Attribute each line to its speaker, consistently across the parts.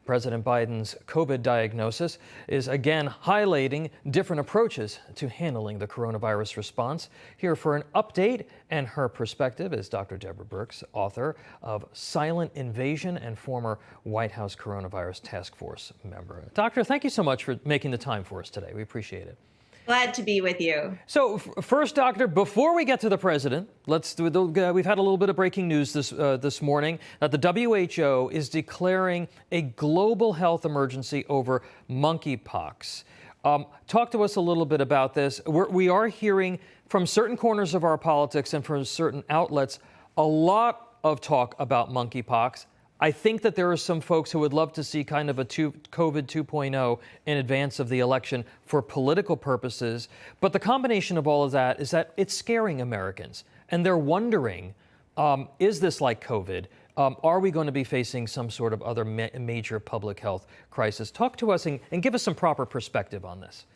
Speaker 1: President Biden's COVID diagnosis is again highlighting different approaches to handling the coronavirus response. Here for an update and her perspective is Dr. Deborah Birx, author of Silent Invasion and former White House Coronavirus Task Force member. Doctor, thank you so much for making the time for us today. We appreciate it.
Speaker 2: Glad to be with you.
Speaker 1: So first, Doctor, before we get to the president, we've had a little bit of breaking news this morning that the WHO is declaring a global health emergency over monkeypox. Talk to us a little bit about this. We are hearing from certain corners of our politics and from certain outlets a lot of talk about monkeypox. I think that there are some folks who would love to see kind of a COVID 2.0 in advance of the election for political purposes. But the combination of all of that is that it's scaring Americans. And they're wondering, is this like COVID? Are we going to be facing some sort of other major public health crisis? Talk to us and give us some proper perspective on this.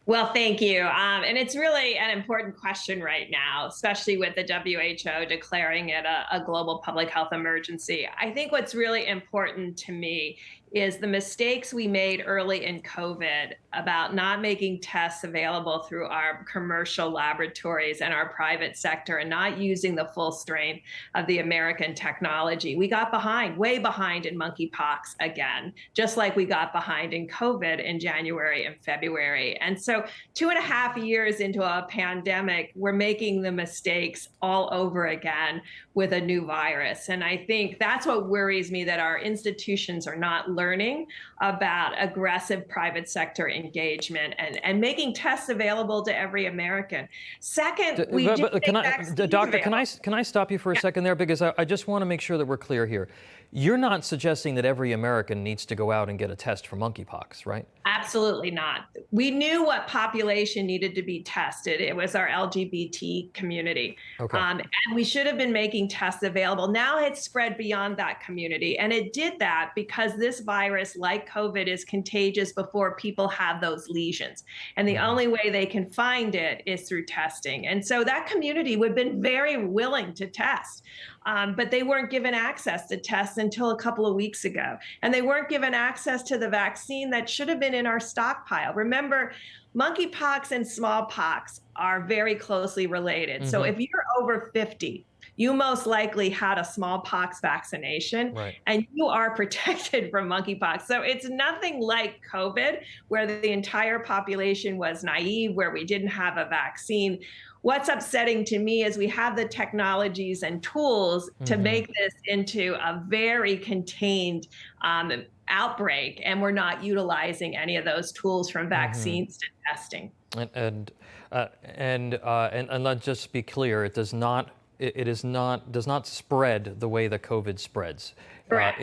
Speaker 2: Well, thank you. And it's really an important question right now, especially with the WHO declaring it a global public health emergency. I think what's really important to me is the mistakes we made early in COVID about not making tests available through our commercial laboratories and our private sector and not using the full strength of the American technology. We got behind, way behind in monkeypox again, just like we got behind in COVID in January and February. And so 2.5 years into a pandemic, we're making the mistakes all over again with a new virus. And I think that's what worries me, that our institutions are not learning about aggressive private sector engagement and making tests available to every American. Second,
Speaker 1: Doctor, can I stop you for a second there? Because I just want to make sure that we're clear here. You're not suggesting that every American needs to go out and get a test for monkeypox, right?
Speaker 2: Absolutely not. We knew what population needed to be tested. It was our LGBT community. Okay. And we should have been making tests available. Now it's spread beyond that community. And it did that because this virus, like COVID, is contagious before people have those lesions. And the only way they can find it is through testing. And so that community would have been very willing to test. But they weren't given access to tests until a couple of weeks ago. And they weren't given access to the vaccine that should have been in our stockpile. Remember, monkeypox and smallpox are very closely related. So if you're over 50, you most likely had a smallpox vaccination, and you are protected from monkeypox. So it's nothing like COVID, where the entire population was naive, where we didn't have a vaccine. What's upsetting to me is we have the technologies and tools to make this into a very contained outbreak, and we're not utilizing any of those tools from vaccines to testing.
Speaker 1: And let's just be clear, it does not spread the way that COVID spreads.
Speaker 2: Correct.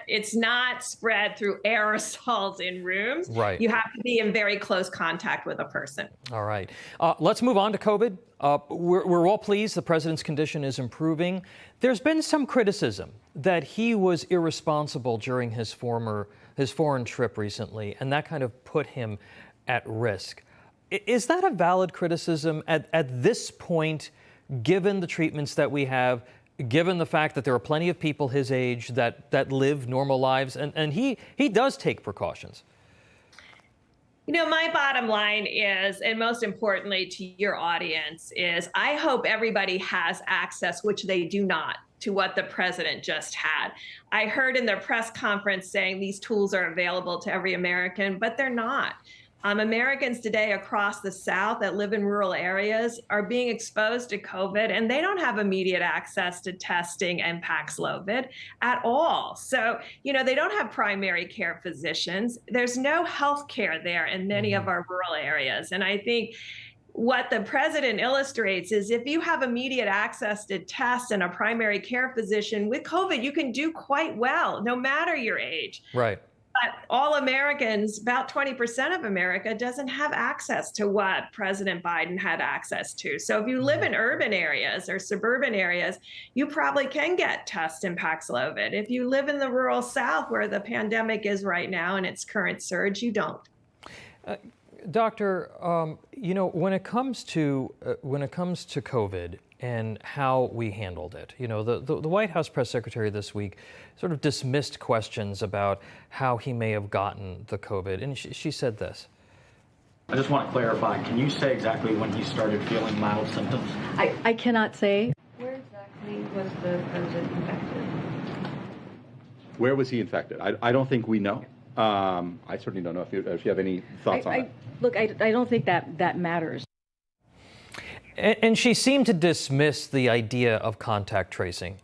Speaker 2: It's not spread through aerosols in rooms.
Speaker 1: Right.
Speaker 2: You have to be in very close contact with a person.
Speaker 1: All right. Let's move on to COVID. We're all pleased the president's condition is improving. There's been some criticism that he was irresponsible during his foreign trip recently, and that kind of put him at risk. Is that a valid criticism at this point, given the treatments that we have, given the fact that there are plenty of people his age that live normal lives, and he does take precautions?
Speaker 2: You know, my bottom line is, and most importantly to your audience, is I hope everybody has access, which they do not, to what the president just had. I heard in their press conference saying these tools are available to every American, but they're not. Americans today across the South that live in rural areas are being exposed to COVID, and they don't have immediate access to testing and Paxlovid at all. So, you know, they don't have primary care physicians. There's no health care there in many of our rural areas. And I think what the president illustrates is if you have immediate access to tests and a primary care physician with COVID, you can do quite well, no matter your age.
Speaker 1: Right.
Speaker 2: But all Americans, about 20% of America, doesn't have access to what President Biden had access to. So if you live in urban areas or suburban areas, you probably can get tests and Paxlovid. If you live in the rural South, where the pandemic is right now in its current surge, you don't.
Speaker 1: Doctor, you know, when it comes to COVID, and how we handled it. You know, the White House press secretary this week sort of dismissed questions about how he may have gotten the COVID, and she said this.
Speaker 3: I just want to clarify, can you say exactly when he started feeling mild symptoms?
Speaker 4: I cannot say.
Speaker 5: Where exactly was the president infected?
Speaker 6: Where was he infected? I don't think we know. I certainly don't know if you have any thoughts on that.
Speaker 4: Look, I don't think that matters.
Speaker 1: And she seemed to dismiss the idea of contact tracing.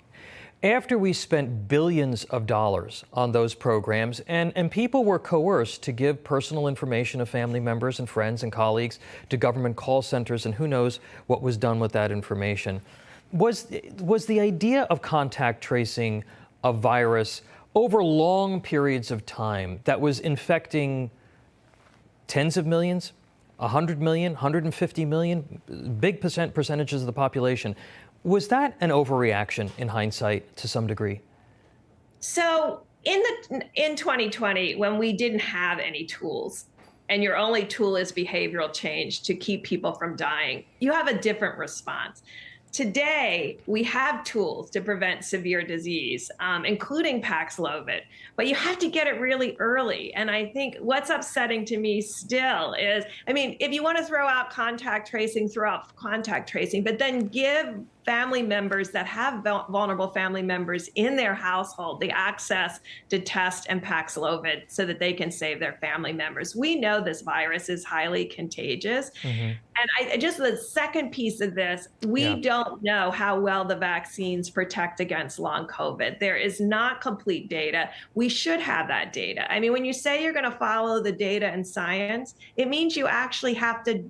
Speaker 1: After we spent billions of dollars on those programs, and people were coerced to give personal information of family members and friends and colleagues to government call centers, and who knows what was done with that information. Was the idea of contact tracing a virus over long periods of time that was infecting tens of millions, 100 million, 150 million, big percentages of the population? Was that an overreaction in hindsight to some degree?
Speaker 2: So in 2020, when we didn't have any tools, and your only tool is behavioral change to keep people from dying, you have a different response. Today, we have tools to prevent severe disease, including Paxlovid, but you have to get it really early. And I think what's upsetting to me still is, I mean, if you want to throw out contact tracing, throw out contact tracing, but then give family members that have vulnerable family members in their household the access to test and Paxlovid so that they can save their family members. We know this virus is highly contagious. And just the second piece of this, we don't know how well the vaccines protect against long COVID. There is not complete data. We should have that data. I mean, when you say you're going to follow the data and science, it means you actually have to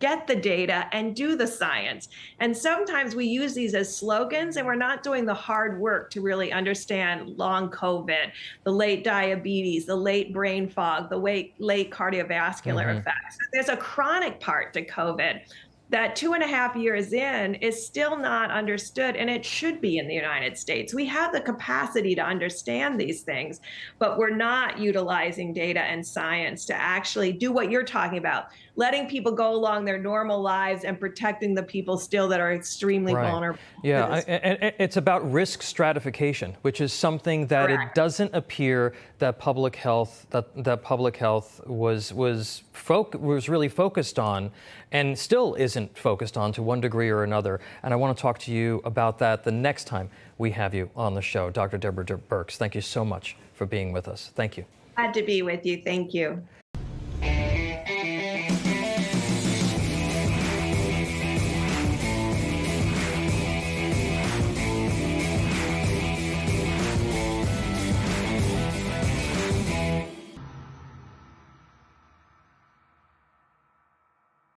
Speaker 2: get the data and do the science. And sometimes we use these as slogans, and we're not doing the hard work to really understand long COVID, the late diabetes, the late brain fog, the late cardiovascular effects. There's a chronic part to COVID that 2.5 years in is still not understood, and it should be in the United States. We have the capacity to understand these things, but we're not utilizing data and science to actually do what you're talking about, letting people go along their normal lives and protecting the people still that are extremely vulnerable.
Speaker 1: Yeah, and it's about risk stratification, which is something that it doesn't appear that public health was really focused on, and still isn't focused on to one degree or another. And I want to talk to you about that the next time we have you on the show. Dr. Deborah Birx, thank you so much for being with us. Thank you.
Speaker 2: Glad to be with you. Thank you.